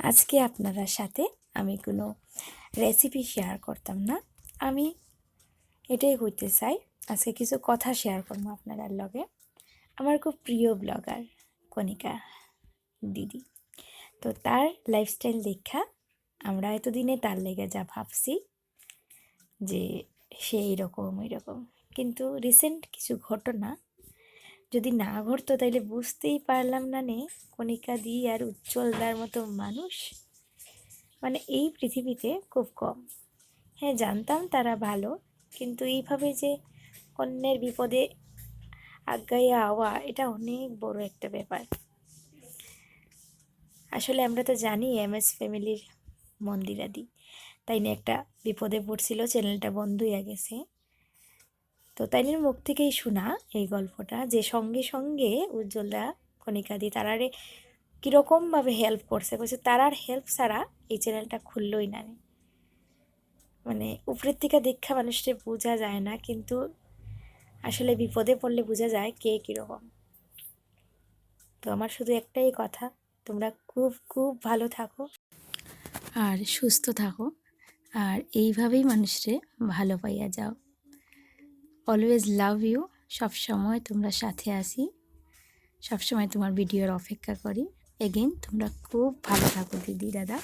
আজকে আপনারা সাথে আমি কোনো রেসিপি শেয়ার করতাম না। আমি এটাই করতে চাই, আজকে কিছু কথা শেয়ার করবো আপনাদের লগে। আমার খুব প্রিয় ব্লগার কণিকা দিদি, তো তার লাইফস্টাইল দেখা আমরা এতদিনে তার লেগে যা ভাবছি যে সে এইরকম এইরকম, কিন্তু রিসেন্ট কিছু ঘটনা যদি না ঘটতো তাইলে বুঝতেই পারলাম না নে কণিকা দি আর উজ্জ্বলদার মতো মানুষ মানে এই পৃথিবীতে খুব কম। হ্যাঁ, জানতাম তারা ভালো, কিন্তু এইভাবে যে অন্যের বিপদে আগাইয়া আওয়া এটা অনেক বড় একটা ব্যাপার। আসলে আমরা তো জানি MS ফ্যামিলির মন্দিরাদি, তাই নিয়ে একটা বিপদে পড়ছিল, চ্যানেলটা বন্ধ হয়ে গেছে। তো তাইনের মুখ থেকেই শোনা এই গল্পটা যে সঙ্গে সঙ্গে উজ্জ্বলরা কণিকাদি তারারে কীরকমভাবে হেল্প করছে, বলছে তারার হেল্প ছাড়া এই চ্যানেলটা খুললই না। মানে উপরের থেকে দেখা মানুষটা বোঝা যায় না, কিন্তু আসলে বিপদে পড়লে বোঝা যায় কে কীরকম। তো আমার শুধু একটাই কথা, তোমরা খুব খুব ভালো থাকো আর সুস্থ থাকো, আর এইভাবেই মানুষরে ভালো পাইয়া যাও। অলওয়েজ লাভ ইউ, সবসময় তোমরা সাথে আসি, সবসময় তোমার ভিডিওর অপেক্ষা করি। এগেইন তোমরা খুব ভালো থাকো দিদি দাদা।